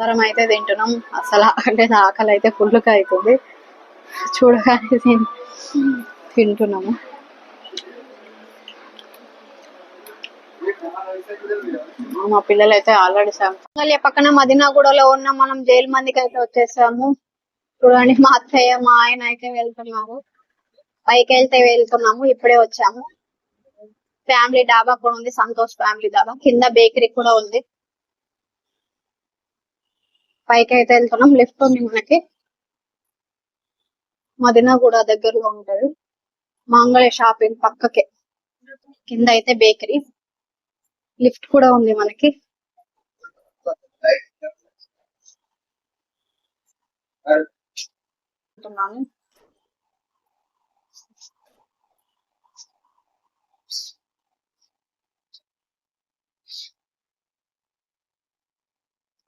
ఆహారం అయితే తింటున్నాం. అసలు అంటే ఆకలి అయితే ఫుల్గా అవుతుంది చూడగానే తింటున్నాము. మా పిల్లలు అయితే ఆల్రెడీ పక్కన మదినాగూడలో ఉన్న మనం జైలు మందికి అయితే వచ్చేసాము. చూడండి మా అత్తయ్య మా ఆయన అయితే వెళ్తున్నారు. పైకి వెళ్తున్నాము. ఇప్పుడే వచ్చాము. ఫ్యామిలీ డాబా కూడా ఉంది, సంతోష్ ఫ్యామిలీ డాబా. కింద బేకరీ కూడా ఉంది. పైకి అయితే వెళ్తున్నాం. లిఫ్ట్ ఉంది మనకి. మదినాగూడ దగ్గరలో ఉంటది. మంగళ షాపింగ్ పక్కకే. కింద అయితే బేకరీ, లిఫ్ట్ కూడా ఉంది మనకి.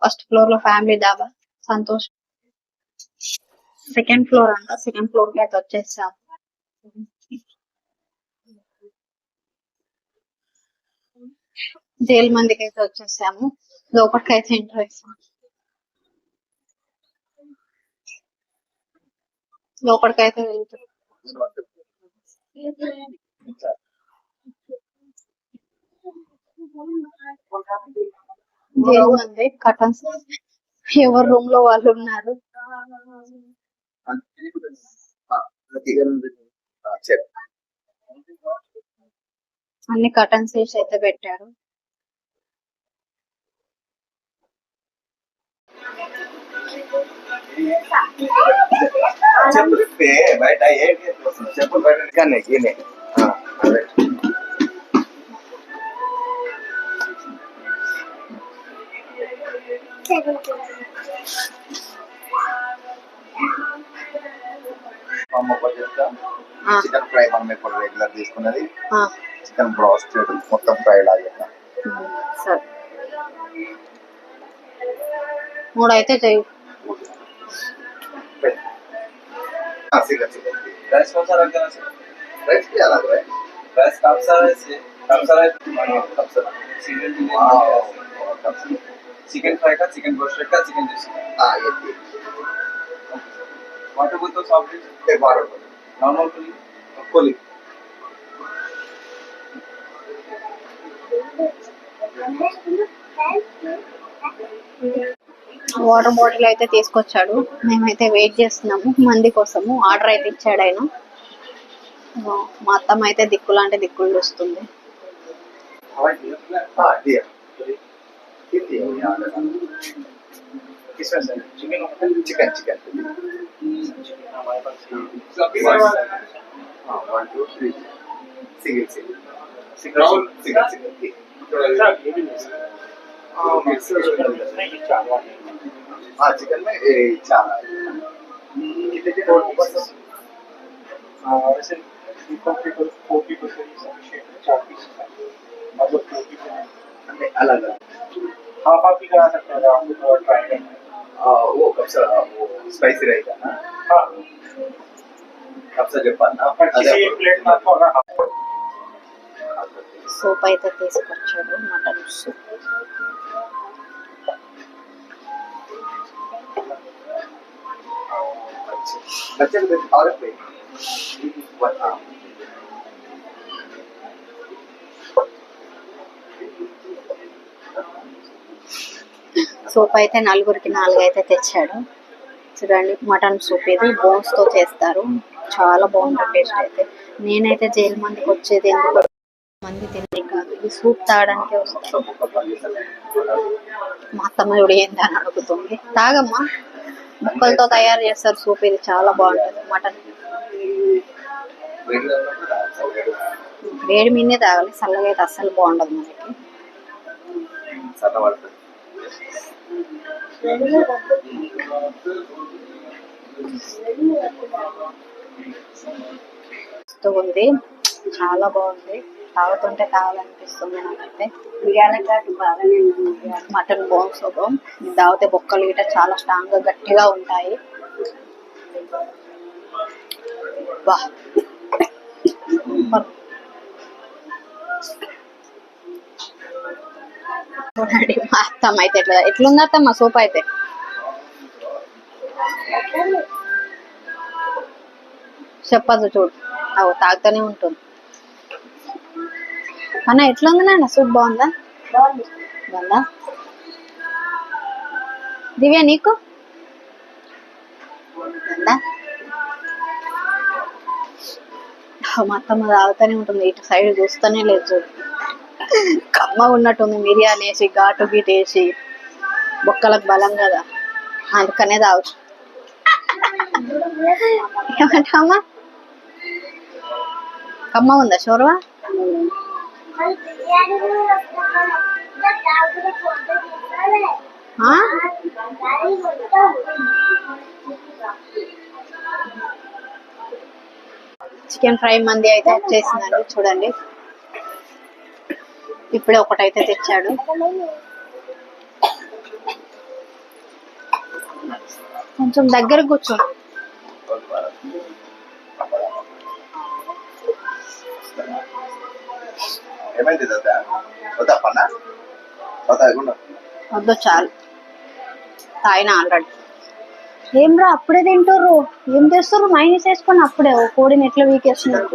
ఫస్ట్ ఫ్లోర్ లో ఫ్యామిలీ డాబా సంతోష్. సెకండ్ ఫ్లోర్ అంట. సెకండ్ ఫ్లోర్ కి అయితే వచ్చేసాం. జైలు మందికి అయితే వచ్చేసాము. లోపలికి అయితే ఎంటర్ చేసాం. లోపలికైతే వెళ్తాం. జైలు మంది కటన్స్ ఎవరి రూమ్ లో వాళ్ళు ఉన్నారు. అన్ని కటన్స్ వేసి అయితే పెట్టారు. బయట చెప్పులు బయట చికెన్ ఫ్రై మనం ఇప్పుడు రెగ్యులర్ తీసుకున్నది. చికెన్ బ్రాస్టెడ్ మొత్తం ఫ్రై లాగా. సరే 3 అయితే చెయ్యి. राइस कौन सा रख देना सर? राइस क्या लग रहा है? राइस कप्सा है, कप्सा है, कप्सा चिकन फ्राई का, चिकन ब्रोस्टेड का, चिकन डिश का। हाँ ये वाटर बोल तो सॉफ्ट ड्रिंक्स एक वाटर बोल नॉर्मल कोली వాటర్ బాటిల్ అయితే తీసుకొచ్చాడు. మేమైతే వెయిట్ చేస్తున్నాము మంది కోసము. ఆర్డర్ అయితే ఇచ్చాడు ఆయన. మా అత్తమ్మ అయితే దిక్కులాంటి దిక్కులు చూస్తుంది. चिकन में चार वैसे अलग हाफ हाफ भी करा सकते हैं आपको ट्राई करना। वो कब्सा वो स्पाइसी रहेगा ना। हाँ कब्सा जब बनना किसी प्लेट में आपको ना సూప్ అయితే తీసుకొచ్చాడు. Mutton soup. సూప్ అయితే 4కి 4 అయితే తెచ్చాడు. చూడండి మటన్ సూప్ ఇది బోన్స్ తో చేస్తారు. చాలా బాగుంటుంది టేస్ట్ అయితే. నేనైతే జైలు మందికి వచ్చేది ఎందుకు మంది తినే కాదు, ఈ సూప్ తాగడానికే వస్తాను. మా అత్తమ్మ చూడు ఏందని అడుగుతుంది. తాగమ్మా, ముక్కలతో తయారు చేస్తారు సూప్. ఇది చాలా బాగుంటుంది. మటన్ వేడి మీదే తాగాలి, చల్లగా అయితే అస్సలు బాగుండదు మనకి. ఉంది, చాలా బాగుంది. తాగుతుంటే తాగాలనిపిస్తుంది నాకైతే. మటన్ బోన్స్ తాగితే బొక్కలు గిట్ట చాలా స్ట్రాంగ్ గా గట్టిగా ఉంటాయి. బా చూడండి మా అత్తమ్మ అయితే ఎట్లుంది అత్తమ్మ సూప్ అయితే. చెప్పదు చూడు, అవు తాగుతూనే ఉంటుంది. అన్న ఎట్లా ఉంది నాన్న, సూప్ బాగుందా? బాగుందా దివ్య నీకు? బాగుందా? మా అత్తమ్మ తాగుతూనే ఉంటుంది, ఇటు సైడ్ చూస్తూనే లేదు చూడు. కమ్మ ఉన్నట్టుంది, మిరియాలు వేసి ఘాటు గీటు వేసి, బొక్కలకు బలం కదా అందుకనే తాగుతు. ఏమంటామా? కమ్మ ఉందా షోర్వా? చికెన్ ఫ్రై మంది అయితే వచ్చేసిందండి చూడండి. ఇప్పుడే ఒకటైతే తెచ్చాడు. కొంచెం దగ్గర కూర్చో. వద్దు చాలు, తాగిన ఆల్రెడీ. ఏం రా అప్పుడే తింటారు, ఏం చేస్తారు? మైనస్ వేసుకొని అప్పుడే కోడిని ఎట్లా వీకేస్తున్నారు.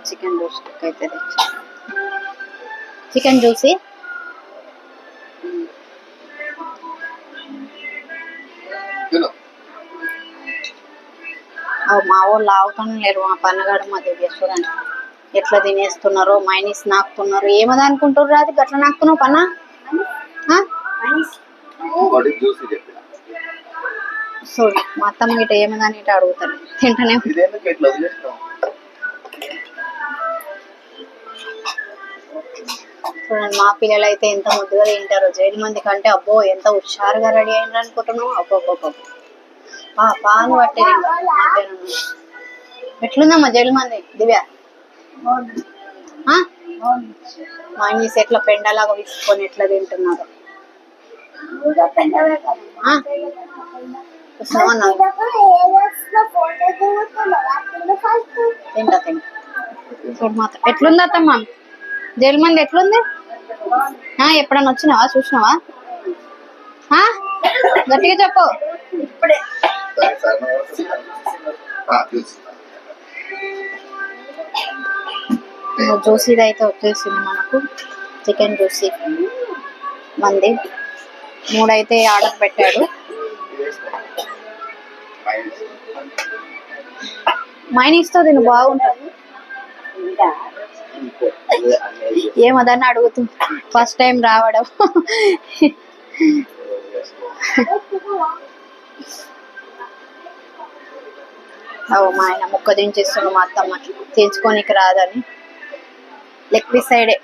చికెన్ జ్యూస్ అయితే తెచ్చాడు, చికెన్ జ్యూసి. మా వాళ్ళు ఆగుతానే లేరు, మా పన్నగాడు మా దివ్య చూడండి ఎట్లా తినేస్తున్నారో, మైనీస్ నాకుతున్నారు. ఏమది అనుకుంటారు అది గట్లా నాకుతున్నావు పన్న? చూడు మా అత్తమ్మ గిట్ట ఏమదని ఇట అడుగుతాను, తింటనే. చూడండి మా పిల్లలు అయితే ఎంత ముద్దుగా తింటారు. జైలు మంది కంటే అబ్బో ఎంత హుషారుగా రెడీ అయింది అనుకుంటున్నావు. అబ్బో పాలు పట్టేది. ఎట్లుందమ్మా జైలు మంది దివ్య? మైనీస్ ఎట్లా పెండలాగా విసుకొని ఎట్లా తింటున్నారు. తింటా చూడు మాత్రం ఎట్లుంది అత్తమ్మా జైలు మంది ఎట్లుంది? ఎప్పుడన్నా వచ్చినావా, చూసినావా? గట్టిగా చెప్పు. జ్యూసీది అయితే వచ్చేసింది మనకు, చికెన్ జ్యూసీ మంది 3 అయితే ఆర్డర్ పెట్టాడు. మైనీస్ తో తిను బాగుంటుంది. ఏమదని అడుగుతుంది, ఫస్ట్ టైం రావడం. మా ఆయన ముక్క దించేస్తున్నాడు, మా అత్తమ్మ తెంచుకోనికి రాదని. లెగ్ పీస్ సైడే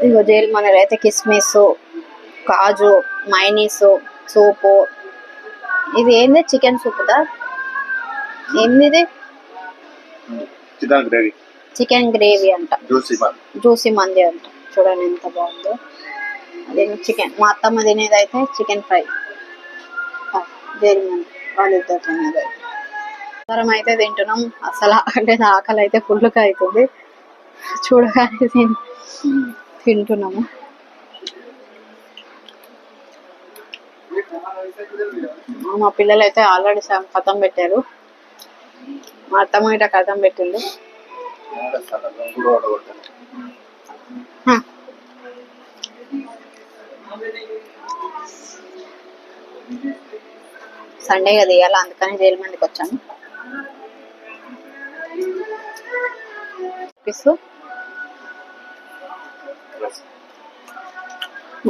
ఇగో జైలు మన అయితే కిస్మిస్, కాజు, మైనీస్, సూపు. ఇది ఏంది? చికెన్ సూపుదా? ఏంది ఇది? చికెన్ గ్రేవీ అంట, జ్యూసీ మంది అంట. చూడండి ఎంత బాగుందో. అదే చికెన్. మా అత్తమ్మ తినేది అయితే చికెన్ ఫ్రై, జైలు మంది వాళ్ళిద్దరు తినేది. అందరం అయితే తింటున్నాం. అసలు ఆకలి అయితే ఫుల్గా అవుతుంది చూడగానే తింటున్నాము. మా పిల్లలు అయితే ఆల్రెడీ కథం పెట్టారు, మా అత్తమ్మ ఇట కథం పెట్టింది. సండే కదా ఇవాళ, అందుకని జైలు మందికి వచ్చాను.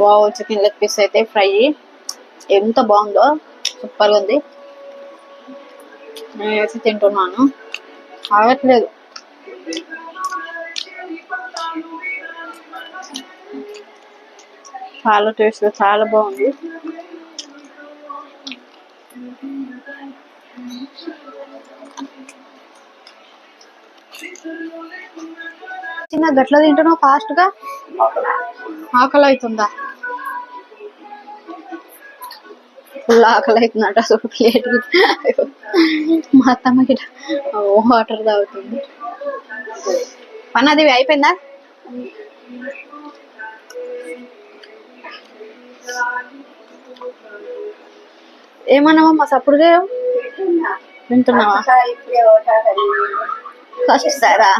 వావ్, చికెన్ లెగ్ పీస్ అయితే ఫ్రై ఎంత బాగుందో, సూపర్గా ఉంది. నేను వేసి తింటున్నాను, ఆగట్లేదు. చాలా టేస్ట్, చాలా బాగుంది. చిన్న గట్ల తింటున్నావు ఫాస్ట్ గా, ఆకలి అవుతుందా? ఫుల్ ఆకలి అవుతుందట. అసలు ప్లేట్ మా అత్తమ్మ వాటర్ తాగుతుంది. పన్నది అయిపోయిందా? ఏమన్నావమ్మా సప్పుడు చేయవు? వింటున్నావా? ఫస్ట్ సారా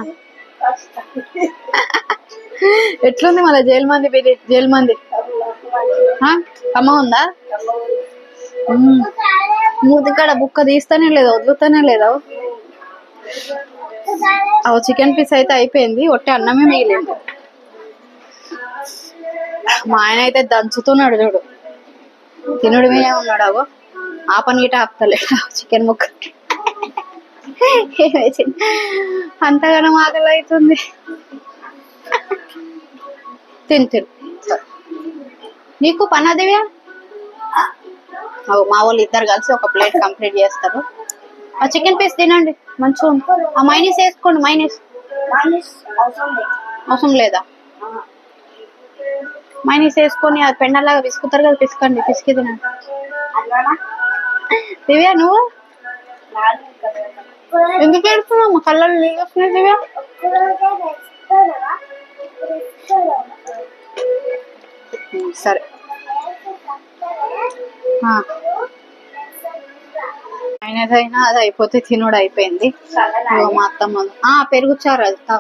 ఎట్లుంది మళ్ళీ జైలు మంది జైలు మంది అమ్మ ఉందా? మూతికాడ బుక్క తీస్తానే లేదా వదులుతానే లేదా? చికెన్ పీస్ అయితే అయిపోయింది, ఒట్టి అన్నమే మిగిలింది. మా ఆయన అయితే దంచుతున్నాడు చూడు, తినుడు మీద ఉన్నాడు. అవో ఆ పని గిట ఆపుతలేడు చికెన్ ముక్క. అంతగానో ఆకలి అవుతుంది. తిను తిను. నీకు పన్నదివ్యా? మా వాళ్ళు ఇద్దరు కలిసి ఒక ప్లేట్ కంప్లీట్ చేస్తారు. ఆ చికెన్ పీస్ తినండి మంచిగా ఉంది. ఆ మైనీస్ వేసుకోండి. మైనీస్ అవసరం లేదా? మైనీస్ వేసుకొని అది పెండలాగా పిసుకుతారు కదా, పిసుకండి, పిసికి తినండి. దివ్యా నువ్వు ఎందుకు ఏడుస్తున్నావు? మా కళ్ళలో నీళ్ళు వస్తున్నాయి దివ్యా. సరే అయినదైనా అది అయిపోతే తినుడు అయిపోయింది. మా అత్తమ్మ పెరుగుచారు అది తా.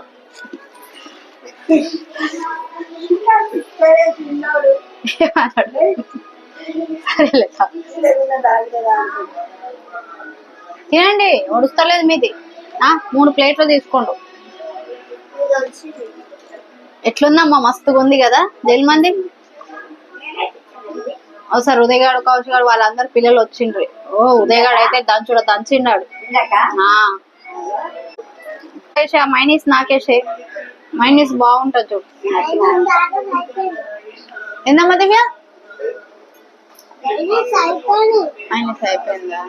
సరేలే తినండి, ఒడుస్తలేదు మీది. 3 ప్లేట్లు తీసుకోండు. ఎట్లుందమ్మా? మస్తుగా ఉంది కదా జైలు మంది. ఒకసారి ఉదయగాడు కౌశగాడు వాళ్ళందరు పిల్లలు వచ్చిండ్రు. ఉదయగాడు అయితే దంచిండాడు. ఆ మైనీస్ నాకేసే, మైనీస్ బాగుంటది చూడు. ఏందమ్మా దివ్య? మైనీస్ అయిపోయిందా?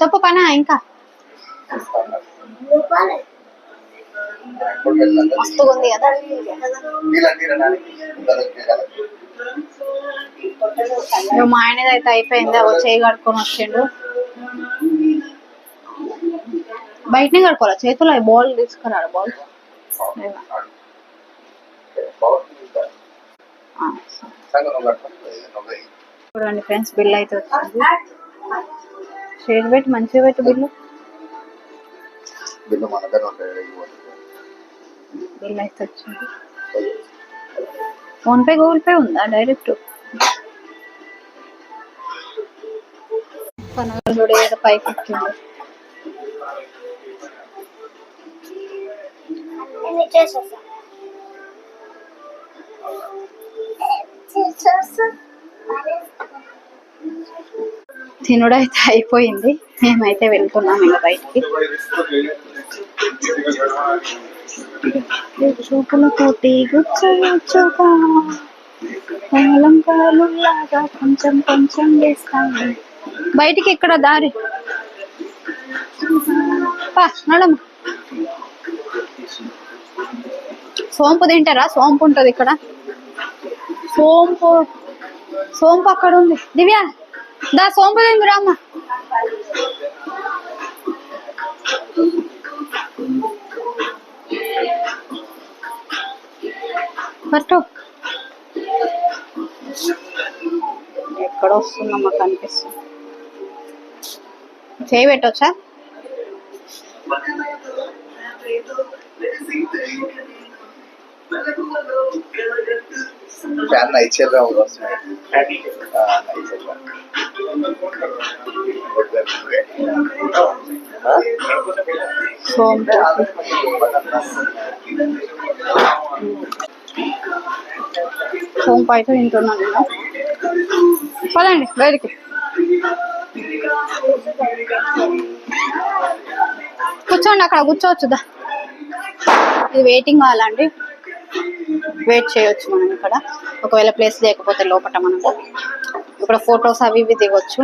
చెప్పు పనా ఇంకా. మస్తుగా ఉంది కదా. మా ఆయనది అయితే అయిపోయింది. చేయి కడుక్కొని వచ్చిండు. బయటనే కడుకోవాలా? చేతులు బాల్ తీసుకురాడు. బాల్ చూడండి ఫ్రెండ్స్, బిల్ అయితే వచ్చింది. షేర్ పెట్టి మంచిగా పెట్టు బిల్లు. బిల్ అయితే వచ్చింది. ఫోన్ పే గూగుల్ పే ఉందా డైరెక్ట్? పనులు ఏదో పైకి వచ్చింది. తినుడైతే అయిపోయింది. మేమైతే వెళ్తున్నాం ఇంకా బయటికి. చూపులతోటి గుచ్చగా కొంచెం కొంచెం వేస్తాను. బయటికి ఎక్కడ దారి? నడమ. సోంపు తింటారా? సోంపు ఉంటది ఇక్కడ. సోంపు అక్కడ ఉంది. దివ్య దా సోంపు తిందురా అమ్మ. పట్టు. ఎక్కడ వస్తుందమ్మా? కనిపిస్తుంది. చేయి పెట్టొచ్చా? సోంపు అయితే తింటున్నాను నేను. పదండి బయటికి. కూర్చోండి, అక్కడ కూర్చోవచ్చుదా. ఇది వెయిటింగ్ హాల్ అండి, వెయిట్ చేయొచ్చు మనం ఇక్కడ. ఒకవేళ ప్లేస్ లేకపోతే లోపల మనకు ఇక్కడ ఫొటోస్ అవి ఇవి దిగొచ్చు.